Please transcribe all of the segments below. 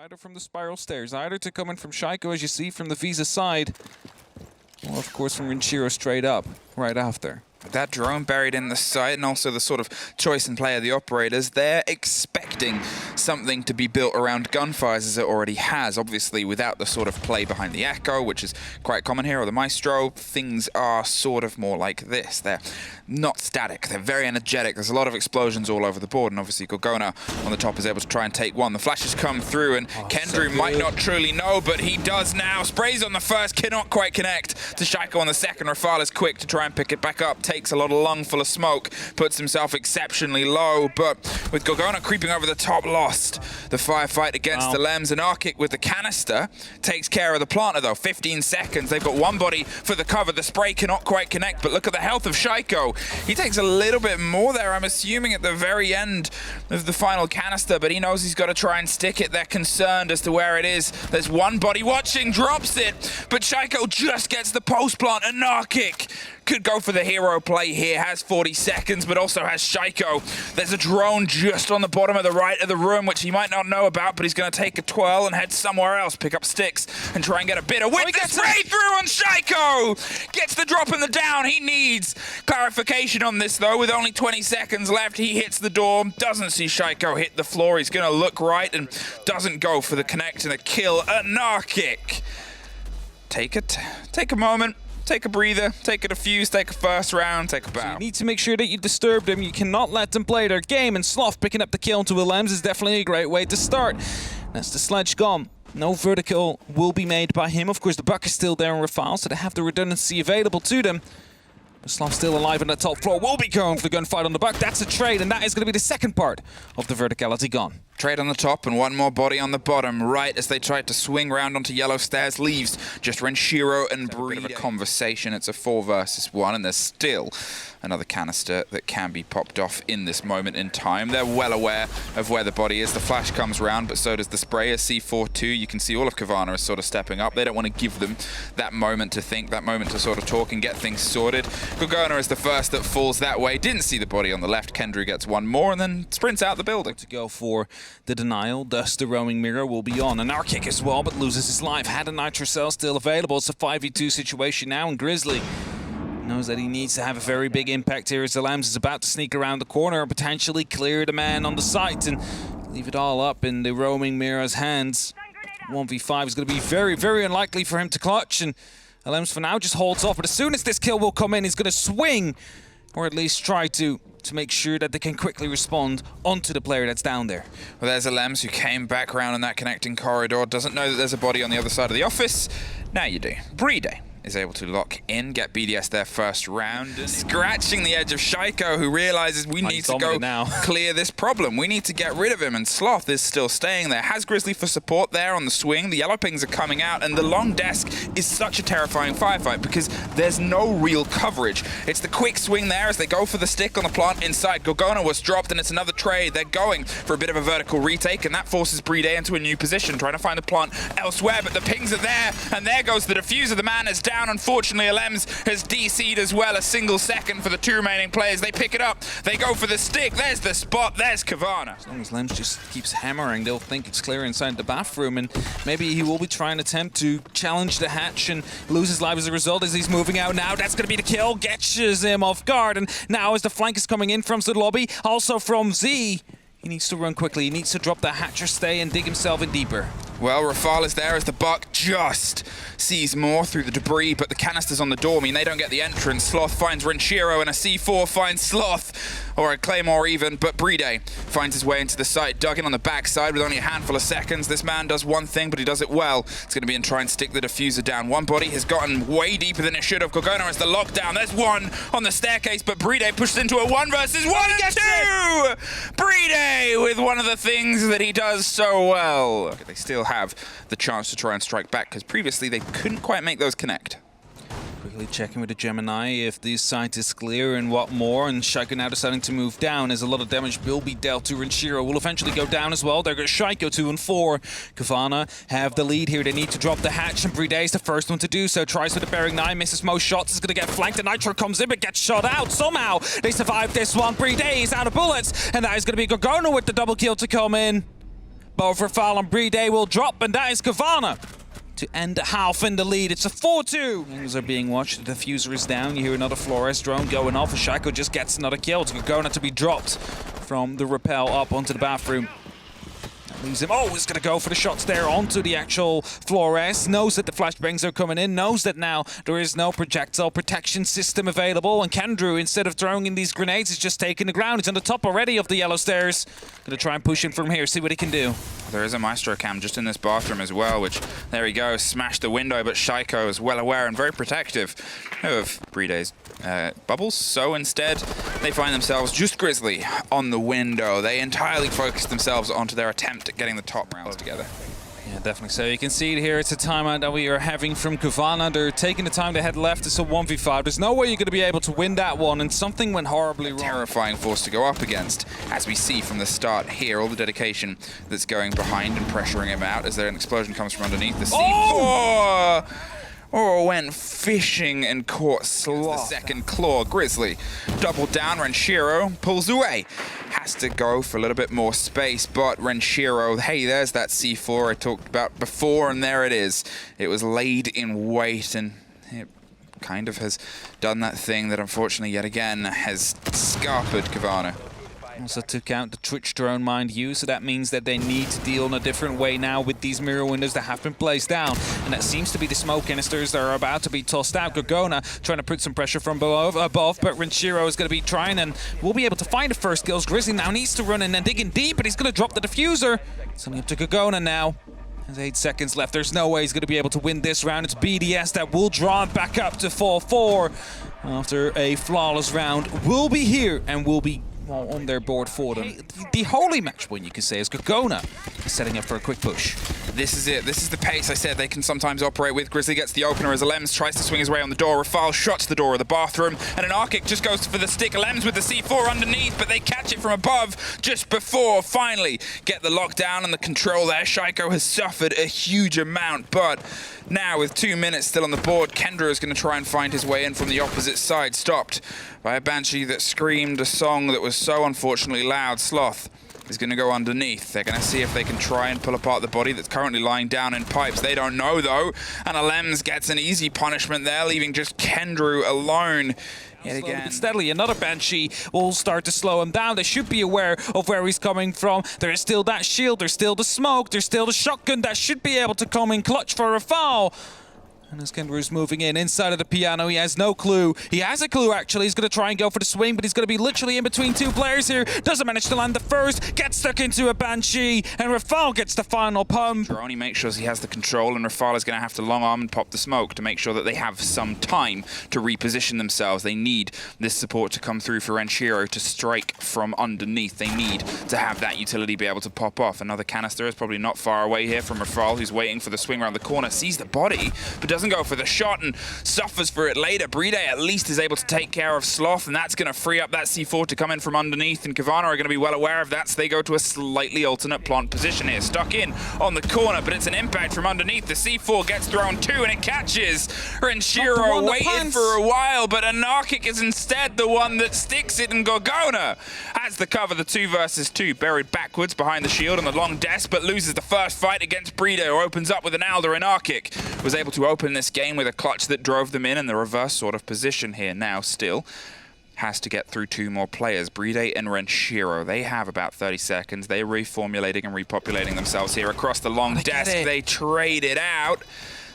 either from the spiral stairs, either to come in from Shaiko, as you see from the Visa side, or of course from Rinchiro straight up right after. That drone buried in the site, and also the sort of choice and play of the operators, they're expecting something to be built around gunfires as it already has. Obviously, without the sort of play behind the Echo, which is quite common here, or the Maestro, things are sort of more like this. They're not static, they're very energetic. There's a lot of explosions all over the board, and obviously Cowana on the top is able to try and take one. The flashes come through, and Kendrew so might not truly know, but he does now. Sprays on the first, cannot quite connect to Shaiko on the second. Rafal is quick to try and pick it back up. Takes a lot of lung full of smoke, puts himself exceptionally low, but with Cowana creeping over the top, lost the firefight against the Lems, and Arkic with the canister takes care of the planter though. 15 seconds, they've got one body for the cover. The spray cannot quite connect, but look at the health of Shaiko. He takes a little bit more there, I'm assuming at the very end of the final canister, but he knows he's got to try and stick it. They're concerned as to where it is. There's one body watching, drops it, but Shaiko just gets the post plant, and Arkic could go for the hero play here, has 40 seconds, but also has Shaiko. There's a drone just on the bottom of the right of the room, which he might not know about, but he's going to take a twirl and head somewhere else, pick up sticks, and try and get a bit of wind. Gets right through on Shaiko! Gets the drop and the down. He needs clarification on this, though. With only 20 seconds left, he hits the door, doesn't see Shaiko hit the floor. He's going to look right and doesn't go for the connect and the kill. A Narkic. Take a moment. Take a breather, take a defuse, take a first round, take a bow. So you need to make sure that you disturb them. You cannot let them play their game, and Sloth picking up the kill into Willems is definitely a great way to start. That's the sledge gone. No vertical will be made by him. Of course, the buck is still there in Rafal, so they have the redundancy available to them. But Sloth still alive on the top floor. Will be going for the gunfight on the buck. That's a trade, and that is going to be the second part of the verticality gone. Trade on the top and one more body on the bottom, right as they tried to swing round onto yellow stairs. Leaves just Rinchiro and Bree. Bit of a conversation. It's a 4 versus 1, and there's still another canister that can be popped off in this moment in time. They're well aware of where the body is. The flash comes round, but so does the spray. A C4 too. You can see all of Cowana is sort of stepping up. They don't want to give them that moment to think, that moment to sort of talk and get things sorted. Cowana is the first that falls that way. Didn't see the body on the left. Kendrew gets one more and then sprints out the building. To go for the denial, thus the roaming mirror will be on. An Arkic as well, but loses his life. Had a nitro cell still available. It's a 5v2 situation now, and Grizzly knows that he needs to have a very big impact here as the Lambs is about to sneak around the corner and potentially clear the man on the site and leave it all up in the roaming mirror's hands. 1v5 is going to be very, very unlikely for him to clutch, and Lambs for now just holds off, but as soon as this kill will come in, he's going to swing, or at least try to make sure that they can quickly respond onto the player that's down there. Well, there's a Lems who came back around in that connecting corridor, doesn't know that there's a body on the other side of the office. Now you do. Playday is able to lock in, get BDS their first round, and scratching the edge of Shaiko, who realizes we need to go now. Clear this problem. We need to get rid of him, and Sloth is still staying there. Has Grizzly for support there on the swing. The yellow pings are coming out, and the long desk is such a terrifying firefight because there's no real coverage. It's the quick swing there as they go for the stick on the plant inside. Cowana was dropped, and it's another trade. They're going for a bit of a vertical retake, and that forces Playday into a new position, trying to find the plant elsewhere, but the pings are there, and there goes the diffuser. The man is down. Unfortunately, Lems has DC'd as well. A single second for the 2 remaining players. They pick it up. They go for the stick. There's the spot. There's Cowana. As long as Lems just keeps hammering, they'll think it's clear inside the bathroom, and maybe he will be trying to attempt to challenge the hatch and lose his life as a result as he's moving out now. That's going to be the kill. Catches him off guard, and now as the flank is coming in from the lobby, also from Z, he needs to run quickly. He needs to drop the hatch or stay and dig himself in deeper. Well, Rafal is there as the buck just sees more through the debris, but the canisters on the door mean they don't get the entrance. Sloth finds Rinchiro, and a C4 finds Sloth, or a Claymore even, but Playday finds his way into the site, dug in on the backside with only a handful of seconds. This man does one thing, but he does it well. It's going to be in try and stick the diffuser down. One body has gotten way deeper than it should have. Cowana has the lockdown. There's one on the staircase, but Playday pushes into a 1 versus 1 and 2! Playday with one of the things that he does so well. Okay, they still have the chance to try and strike back, because previously they couldn't quite make those connect. Quickly checking with the Gemini if the site is clear and what more, and Shaiko now deciding to move down as a lot of damage will be dealt to. Rinchiro will eventually go down as well. There goes Shaiko 2 and 4. Cowana have the lead here. They need to drop the hatch, and Playday is the first one to do so. Tries with the bearing 9, misses most shots, is going to get flanked. The Nitro comes in but gets shot out. Somehow they survive this one. Playday is out of bullets, and that is going to be Cowana with the double kill to come in. Both Rafal and Playday will drop, and that is Cowana to end half in the lead. It's a 4-2. Things are being watched. The diffuser is down. You hear another Flores drone going off. Shaiko just gets another kill. It's Cowana to be dropped from the rappel up onto the bathroom. Leaves him. Oh, he's going to go for the shots there onto the actual Flores. Knows that the flashbangs are coming in. Knows that now there is no projectile protection system available. And Kendrew, instead of throwing in these grenades, is just taking the ground. He's on the top already of the yellow stairs. Going to try and push him from here, see what he can do. There is a Maestro cam just in this bathroom as well, which, there he goes, smashed the window, but Shaiko is well aware and very protective of Payday's bubbles. So instead, they find themselves just Grizzly on the window. They entirely focus themselves onto their attempt at getting the top rounds together. Yeah, definitely. So you can see it here. It's a timeout that we are having from Cowana. They're taking the time to head left. It's a 1v5. There's no way you're going to be able to win that one, and something went horribly wrong. Terrifying force to go up against, as we see from the start here. All the dedication that's going behind and pressuring him out as there an explosion comes from underneath the C4. Oh, went fishing and caught Sloth. The second claw, Grizzly doubled down. Renshiro pulls away. Has to go for a little bit more space, but Renshiro, hey, there's that C4 I talked about before, and there it is. It was laid in wait, and it kind of has done that thing that unfortunately yet again has scarpered Cowana. Also took out the Twitch drone, mind you, so that means that they need to deal in a different way now with these mirror windows that have been placed down. And that seems to be the smoke canisters that are about to be tossed out. Cowana trying to put some pressure from above, but Renshiro is going to be trying and will be able to find the first kills. Grizzly now needs to run in and dig in deep, but he's going to drop the diffuser. It's only up to Cowana now. There's 8 seconds left. There's no way he's going to be able to win this round. It's BDS that will draw it back up to 4-4 after a flawless round. Will be here and will be on their board for them. The holy match win, you could say, is Cowana setting up for a quick push. This is it. This is the pace I said they can sometimes operate with. Grizzly gets the opener as Alems tries to swing his way on the door. Rafal shuts the door of the bathroom, and an Arctic just goes for the stick. Alems with the C4 underneath, but they catch it from above just before finally get the lockdown and the control there. Shaiko has suffered a huge amount, but now with 2 minutes still on the board, Kendra is going to try and find his way in from the opposite side, stopped by a Banshee that screamed a song that was so unfortunately loud. Sloth is going to go underneath. They're going to see if they can try and pull apart the body that's currently lying down in pipes. They don't know, though. And Alems gets an easy punishment there, leaving just Kendrew alone. Yet again. Steadily, another Banshee will start to slow him down. They should be aware of where he's coming from. There is still that shield, there's still the smoke, there's still the shotgun that should be able to come in clutch for a foul. And as Kendrew's moving in inside of the piano, he has no clue. He has a clue, actually. He's going to try and go for the swing, but he's going to be literally in between 2 players here. Doesn't manage to land the first, gets stuck into a Banshee, and Rafal gets the final pump. Droney makes sure he has the control, and Rafal is going to have to long arm and pop the smoke to make sure that they have some time to reposition themselves. They need this support to come through for Renshiro to strike from underneath. They need to have that utility be able to pop off. Another canister is probably not far away here from Rafal, who's waiting for the swing around the corner, sees the body, but doesn't go for the shot and suffers for it later. Playday at least is able to take care of Sloth, and that's going to free up that C4 to come in from underneath, and Cowana are going to be well aware of that, so they go to a slightly alternate plant position here. Stuck in on the corner, but it's an impact from underneath. The C4 gets thrown too, and it catches. Renshiro waited for a while, but Anarchic is instead the one that sticks it, and Cowana has the cover. The 2 versus 2, buried backwards behind the shield on the long desk, but loses the first fight against Playday, who opens up with an Alder. Anarchic was able to open this game with a clutch that drove them in the reverse sort of position here. Now still has to get through 2 more players, Playday and Renshiro. They have about 30 seconds. They're reformulating and repopulating themselves here across the long desk. They trade it out.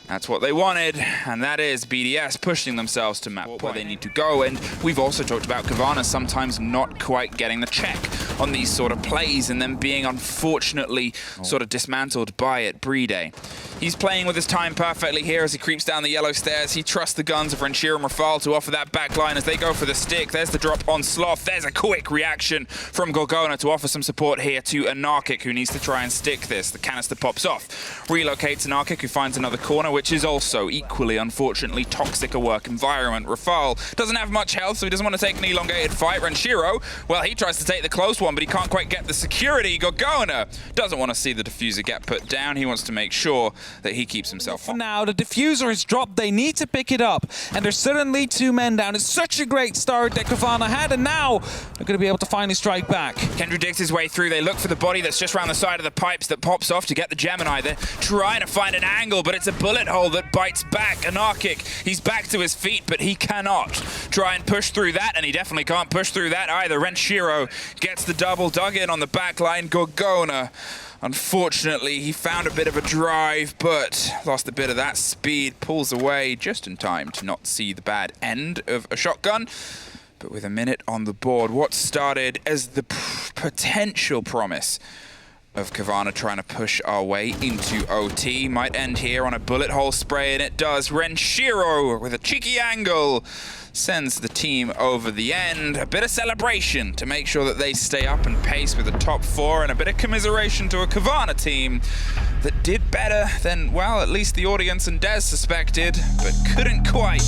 That's what they wanted, and that is BDS pushing themselves to map where they need to go. And we've also talked about Cowana sometimes not quite getting the check on these sort of plays and then being unfortunately sort of dismantled by it. Playday, he's playing with his time perfectly here as he creeps down the yellow stairs. He trusts the guns of Renshiro and Rafal to offer that back line as they go for the stick. There's the drop on Sloth. There's a quick reaction from Cowana to offer some support here to Anarchic, who needs to try and stick this. The canister pops off. Relocates Anarchic, who finds another corner, which is also equally, unfortunately, toxic a work environment. Rafal doesn't have much health, so he doesn't want to take an elongated fight. Renshiro, well, he tries to take the close one, but he can't quite get the security. Cowana doesn't want to see the diffuser get put down. He wants to make sure that he keeps himself For on. now, the diffuser is dropped. They need to pick it up. And there's suddenly 2 men down. It's such a great start that Cowana had, and now they're going to be able to finally strike back. Kendra digs his way through. They look for the body that's just around the side of the pipes that pops off to get the Gemini. They're trying to find an angle, but it's a bullet hole that bites back. Anarchic, he's back to his feet, but he cannot try and push through that, and he definitely can't push through that either. Renshiro gets the double, dug in on the back line. Gorgona, unfortunately, he found a bit of a drive, but lost a bit of that speed, pulls away just in time to not see the bad end of a shotgun. But with a minute on the board, what started as the potential promise of Cowana trying to push our way into OT might end here on a bullet hole spray, and it does. Renshiro with a cheeky angle sends the team over the end. A bit of celebration to make sure that they stay up and pace with the top 4, and a bit of commiseration to a Cowana team that did better than, well, at least the audience and Des suspected, but couldn't quite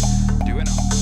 do enough.